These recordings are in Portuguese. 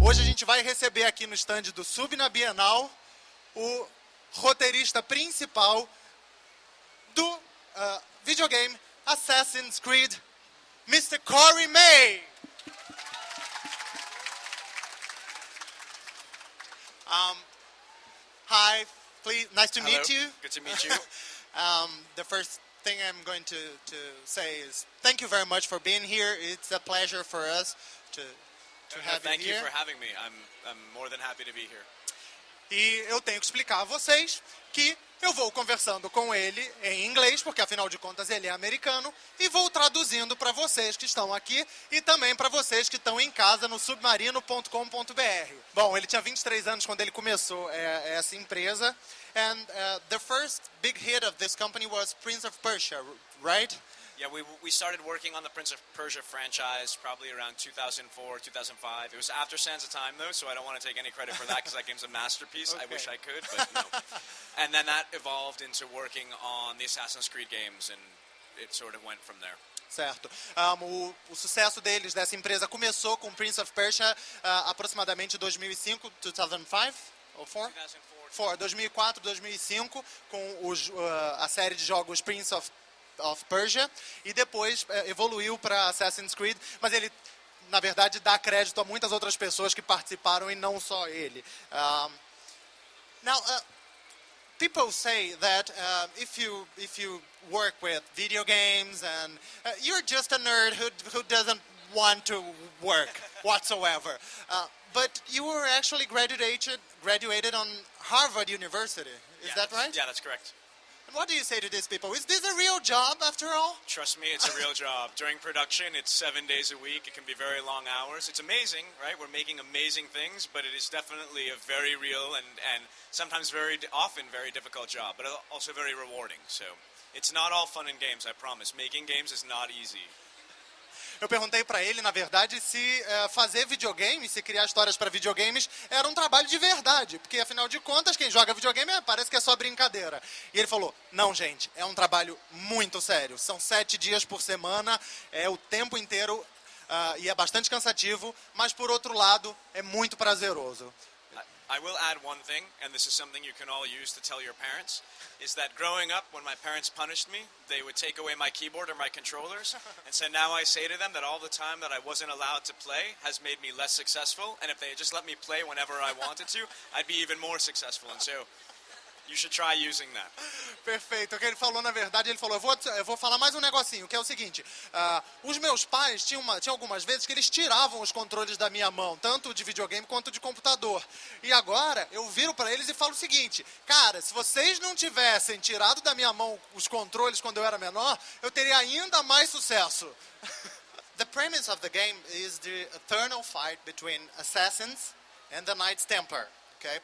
Hoje a gente vai receber aqui no stand do XVI Bienal o roteirista principal do videogame Assassin's Creed, Mr. Corey May. Hi, please. Nice to meet you. Good to meet you. The first thing I'm going to say is thank you very much for being here. It's a pleasure for us to have you here. Thank you for having me. I'm more than happy to be here. E eu tenho que explicar a vocês que eu vou conversando com ele em inglês, porque afinal de contas ele é americano, e vou traduzindo para vocês que estão aqui e também para vocês que estão em casa no submarino.com.br. Bom, ele tinha 23 anos quando ele começou essa empresa. And the first big hit of this company was Prince of Persia, right? Yeah, we started working on the Prince of Persia franchise probably around 2004, 2005. It was after Sands of Time, though, so I don't want to take any credit for that because that game's a masterpiece. Okay. I wish I could, but no. And then that evolved into working on the Assassin's Creed games, and it sort of went from there. Certo. O sucesso deles, dessa empresa, começou com Prince of Persia aproximadamente 2005, 2005 ou 2004? 2004, 2005, com a série de jogos Prince of Persia, e depois evoluiu para Assassin's Creed, mas ele, na verdade, dá crédito a muitas outras pessoas que participaram e não só ele. Now, people say that if you work with video games and you're just a nerd who doesn't want to work whatsoever. But you were actually graduated on Harvard University. Is that right? Yeah, that's correct. And what do you say to these people? Is this a real job after all? Trust me, it's a real job. During production, it's 7 days a week. It can be very long hours. It's amazing, right? We're making amazing things, but it is definitely a very real and sometimes very often very difficult job, but also very rewarding. So it's not all fun and games, I promise. Making games is not easy. Eu perguntei para ele, na verdade, se fazer videogame, se criar histórias para videogames, era um trabalho de verdade. Porque, afinal de contas, quem joga videogame parece que é só brincadeira. E ele falou, não, gente, é um trabalho muito sério. São 7 dias por semana, é o tempo inteiro e é bastante cansativo, mas, por outro lado, é muito prazeroso. I will add one thing, and this is something you can all use to tell your parents, is that growing up, when my parents punished me, they would take away my keyboard or my controllers, and so now I say to them that all the time that I wasn't allowed to play has made me less successful, and if they had just let me play whenever I wanted to, I'd be even more successful, and so you should try using that. Perfeito. O que ele falou, na verdade, ele falou, eu vou falar mais um negocinho, que é o seguinte, os meus pais tinham algumas vezes que eles tiravam os controles da minha mão, tanto de videogame quanto de computador. E agora, eu viro para eles e falo o seguinte, cara, se vocês não tivessem tirado da minha mão os controles quando eu era menor, eu teria ainda mais sucesso. The premise of the game is the eternal fight between assassins and the Knights Templar. Okay,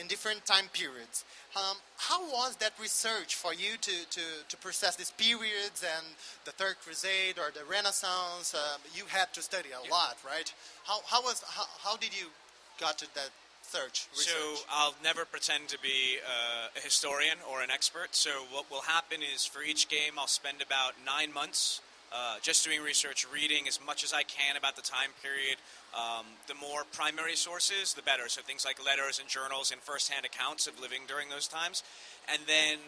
in different time periods. How was that research for you to process these periods and the Third Crusade or the Renaissance? You had to study a lot, right? How did you got to that research? So I'll never pretend to be a historian or an expert. So what will happen is for each game I'll spend about 9 months just doing research, reading as much as I can about the time period. The more primary sources, the better. So things like letters and journals and first-hand accounts of living during those times. And then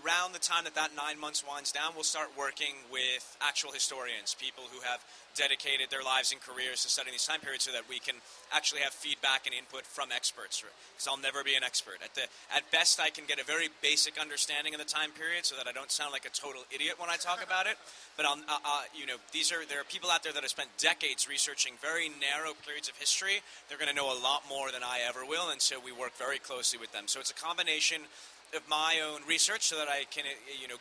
around the time that 9 months winds down, we'll start working with actual historians, people who have dedicated their lives and careers to studying these time periods so that we can actually have feedback and input from experts, because I'll never be an expert. At best, I can get a very basic understanding of the time period so that I don't sound like a total idiot when I talk about it. But there are people out there that have spent decades researching very narrow periods of history. They're going to know a lot more than I ever will, and so we work very closely with them. So it's a combination of my own research so that I can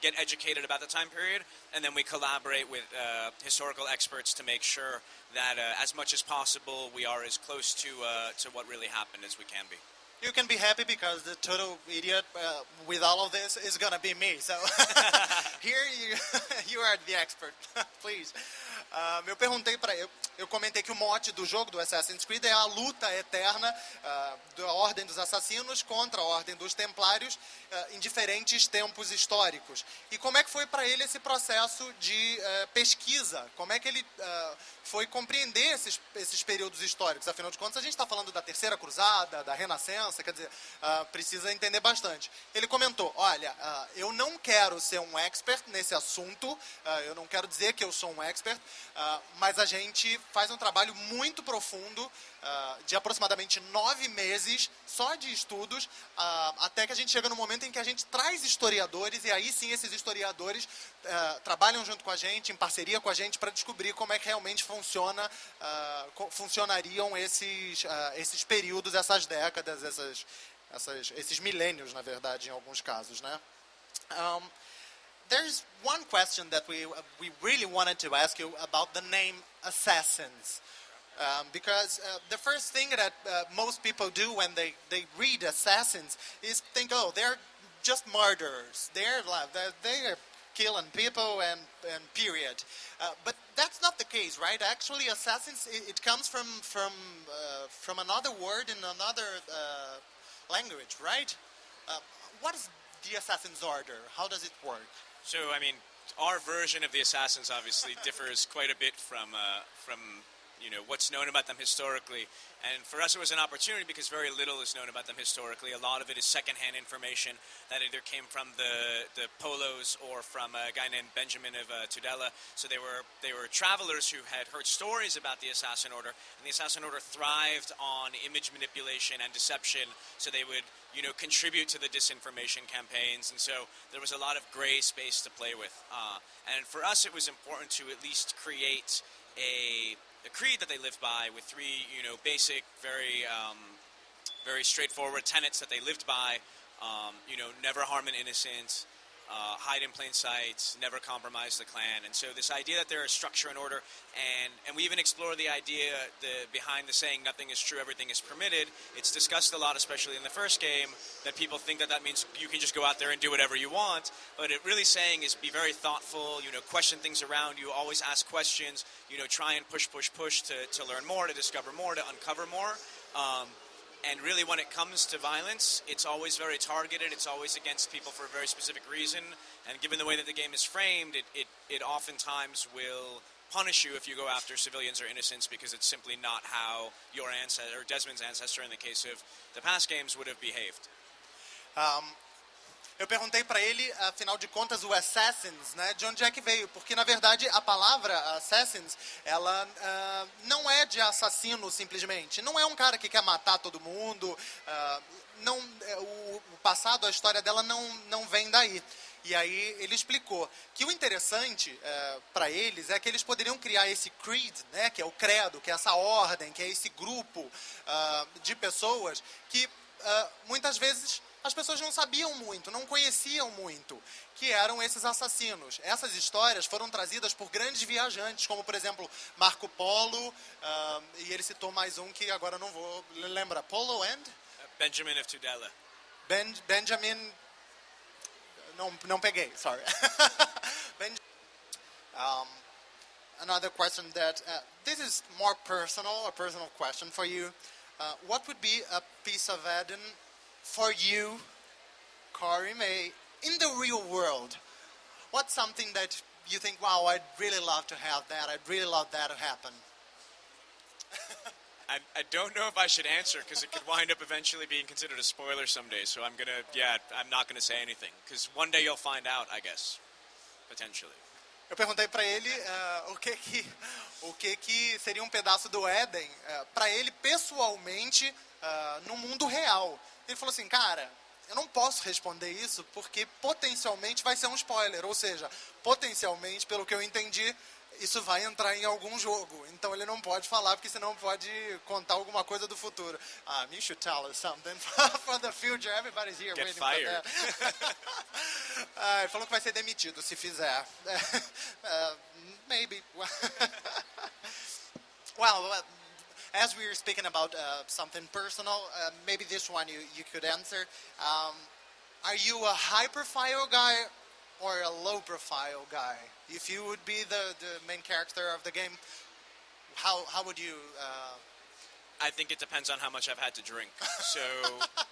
get educated about the time period, and then we collaborate with historical experts to make sure that as much as possible we are as close to what really happened as we can be. You can be happy because the total idiot with all of this is gonna be me. So here you are the expert, please. Eu perguntei para eu comentei que o mote do jogo do Assassin's Creed é a luta eterna da Ordem dos Assassinos contra a Ordem dos Templários em diferentes tempos históricos. E como é que foi para ele esse processo de pesquisa? Como é que ele foi compreender esses períodos históricos? Afinal de contas, a gente está falando da Terceira Cruzada, da Renascença, quer dizer, precisa entender bastante. Ele comentou, olha, eu não quero ser um expert nesse assunto, eu não quero dizer que eu sou um expert, mas a gente faz um trabalho muito profundo, de aproximadamente 9 meses, só de estudos, até que a gente chega no momento em que a gente traz historiadores, e aí sim esses historiadores trabalham junto com a gente, em parceria com a gente, para descobrir como é que realmente funcionariam esses períodos, essas décadas, esses milênios, na verdade, em alguns casos, né? There's one question that we really wanted to ask you about the name Assassins. Because the first thing that most people do when they read Assassins is think, oh, they're just murderers. They're killing people and period. But that's not the case, right? Actually, Assassins, it comes from another word in another language, right? What is the Assassin's Order? How does it work? So, I mean, our version of the Assassins obviously differs quite a bit from what's known about them historically. And for us, it was an opportunity because very little is known about them historically. A lot of it is secondhand information that either came from the Polos or from a guy named Benjamin of Tudela. So they were travelers who had heard stories about the Assassin Order, and the Assassin Order thrived on image manipulation and deception. So they would contribute to the disinformation campaigns, and so there was a lot of gray space to play with. And for us, it was important to at least create a creed that they lived by with three, basic, very straightforward tenets that they lived by. Never harm an innocent, hide in plain sight, never compromise the clan. And so this idea that there is structure and order, and we even explore the idea behind the saying nothing is true, everything is permitted. It's discussed a lot, especially in the first game, that people think that means you can just go out there and do whatever you want. But it really saying is be very thoughtful, question things around you, always ask questions, try and push to learn more, to discover more, to uncover more. And really, when it comes to violence, it's always very targeted. It's always against people for a very specific reason. And given the way that the game is framed, it oftentimes will punish you if you go after civilians or innocents, because it's simply not how your ancestor, or Desmond's ancestor in the case of the past games, would have behaved. Eu perguntei para ele, afinal de contas, o Assassins, né, de onde é que veio? Porque, na verdade, a palavra Assassins, ela não é de assassino, simplesmente. Não é um cara que quer matar todo mundo. O passado, a história dela não vem daí. E aí ele explicou que o interessante para eles é que eles poderiam criar esse creed, né, que é o credo, que é essa ordem, que é esse grupo de pessoas que muitas vezes as pessoas não sabiam muito, não conheciam muito, que eram esses assassinos. Essas histórias foram trazidas por grandes viajantes, como, por exemplo, Marco Polo, e ele citou mais um que agora não vou lembrar. Polo and? Benjamin of Tudela. Benjamin... Não peguei, sorry. Another question that... this is more personal, a personal question for you. What would be a piece of Eden for you, Corey May, in the real world? What's something that you think, wow, I'd really love to have that, I'd really love that to happen? I don't know if I should answer, because it could wind up eventually being considered a spoiler someday, so I'm not gonna say anything, because one day you'll find out, I guess, potentially. Eu perguntei para ele o que seria um pedaço do Éden para ele pessoalmente no mundo real. Ele falou assim, cara, eu não posso responder isso porque potencialmente vai ser um spoiler, ou seja, potencialmente, pelo que eu entendi, isso vai entrar em algum jogo. Então ele não pode falar, porque senão pode contar alguma coisa do futuro. You should tell us something for the future. Everybody's here Get waiting fired. for that. Ele falou que vai ser demitido se fizer. Maybe. Well, as we were speaking about something personal, maybe this one you could answer. Are you a high-profile guy or a low-profile guy? If you would be the main character of the game, how would you... I think it depends on how much I've had to drink. So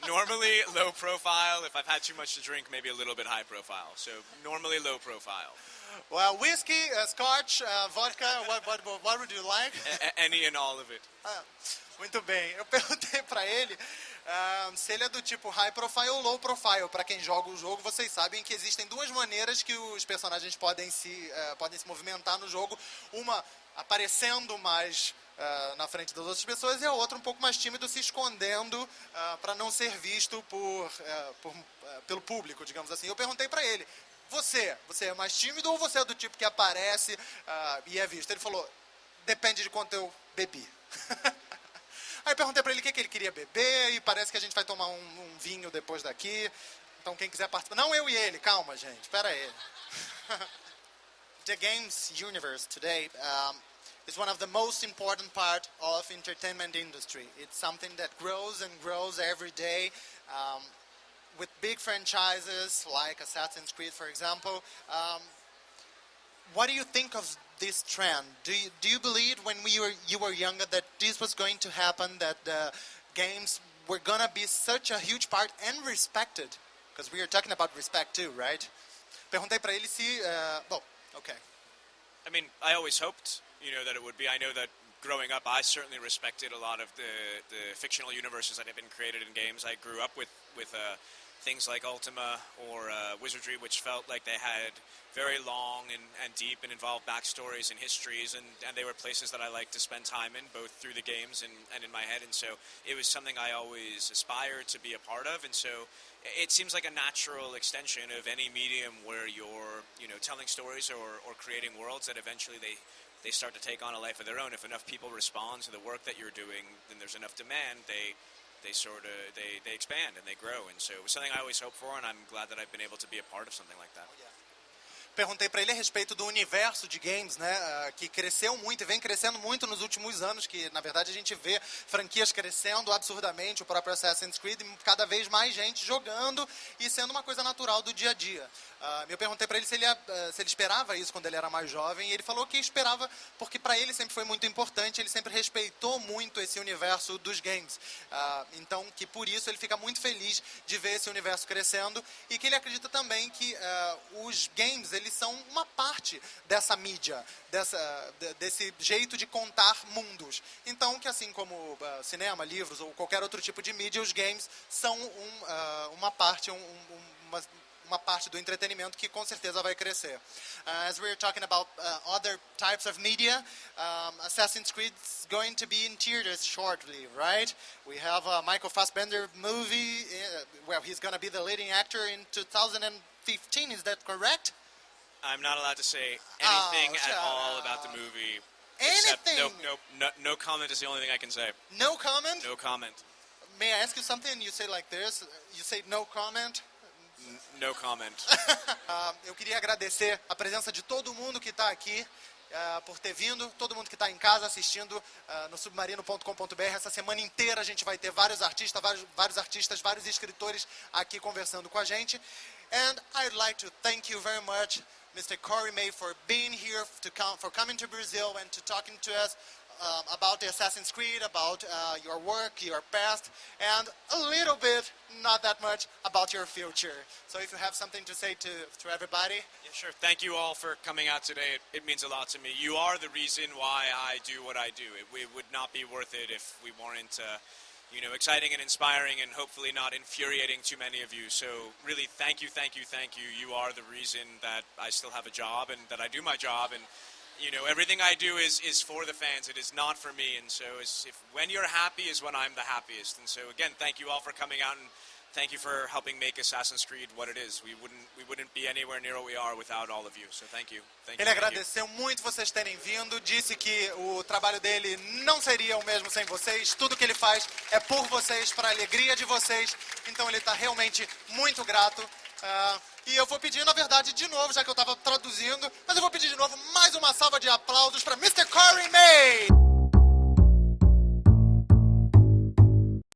normally low profile. If I've had too much to drink, maybe a little bit high profile. So normally low profile. Well, whiskey, scotch, vodka, what would you like? Any and all of it. Muito bem. Eu perguntei pra ele se ele é do tipo high profile ou low profile. Pra quem joga o jogo, vocês sabem que existem duas maneiras que os personagens podem se movimentar no jogo. Uma aparecendo mais na frente das outras pessoas e a outra um pouco mais tímido, se escondendo para não ser visto pelo público, digamos assim. Eu perguntei para ele, você é mais tímido ou você é do tipo que aparece e é visto? Ele falou, depende de quanto eu bebi. Aí eu perguntei para ele o que ele queria beber e parece que a gente vai tomar um vinho depois daqui. Então quem quiser participar... Não eu e ele, calma gente, espera aí. The games universe today is one of the most important part of entertainment industry. It's something that grows and grows every day with big franchises like Assassin's Creed, for example. What do you think of this trend? Do you believe when you were younger that this was going to happen, that games were going to be such a huge part and respected? Because we are talking about respect too, right? Perguntei para ele se... Bom, okay. I mean, I always hoped, that it would be. I know that growing up, I certainly respected a lot of the fictional universes that have been created in games. I grew up with things like Ultima or Wizardry, which felt like they had very long and deep and involved backstories and histories, and they were places that I liked to spend time in, both through the games and in my head, and so it was something I always aspired to be a part of, and so it seems like a natural extension of any medium where you're, telling stories or creating worlds that eventually they start to take on a life of their own. If enough people respond to the work that you're doing, then there's enough demand, they expand and they grow, and so it was something I always hoped for, and I'm glad that I've been able to be a part of something like that. Perguntei para ele a respeito do universo de games, né, que cresceu muito e vem crescendo muito nos últimos anos, que na verdade a gente vê franquias crescendo absurdamente, o próprio Assassin's Creed, cada vez mais gente jogando e sendo uma coisa natural do dia a dia. Eu perguntei para ele se ele esperava isso quando ele era mais jovem, e ele falou que esperava porque para ele sempre foi muito importante, ele sempre respeitou muito esse universo dos games. Então, que por isso ele fica muito feliz de ver esse universo crescendo, e que ele acredita também que os games, eles são uma parte dessa mídia, desse jeito de contar mundos. Então, que assim como cinema, livros ou qualquer outro tipo de mídia, os games são uma parte, uma parte do entretenimento que com certeza vai crescer. As we're talking about other types of media, Assassin's Creed is going to be in theaters shortly, right? We have a Michael Fassbender movie, well, he's going to be the leading actor in 2015, is that correct? I'm not allowed to say anything at all about the movie. Anything? No comment is the only thing I can say. No comment? No comment. May I ask you something? You say like this, you say no comment? No comment. Eu queria agradecer a presença de todo mundo que está aqui, por ter vindo, todo mundo que está em casa assistindo no submarino.com.br. Essa semana inteira a gente vai ter vários artistas, vários escritores aqui conversando com a gente. And I'd like to thank you very much, Mr. Corey May, for being here, for coming to Brazil and to talking to us about the Assassin's Creed, about your work, your past, and a little bit, not that much, about your future. So if you have something to say to everybody. Yeah, sure. Thank you all for coming out today. It means a lot to me. You are the reason why I do what I do. It would not be worth it if we weren't exciting and inspiring and hopefully not infuriating too many of you. So really, thank you. You are the reason that I still have a job and that I do my job, and everything I do is for the fans. It is not for me, and so when you're happy is when I'm the happiest. And so again, thank you all for coming out, and thank you for helping make Assassin's Creed what it is. We wouldn't be anywhere near what we are without all of you. So thank you. Ele agradeceu muito vocês terem vindo, disse que o trabalho dele não seria o mesmo sem vocês. Tudo que ele faz é por vocês, para a alegria de vocês. Então ele está realmente muito grato. E eu vou pedir, na verdade, de novo, já que eu estava traduzindo,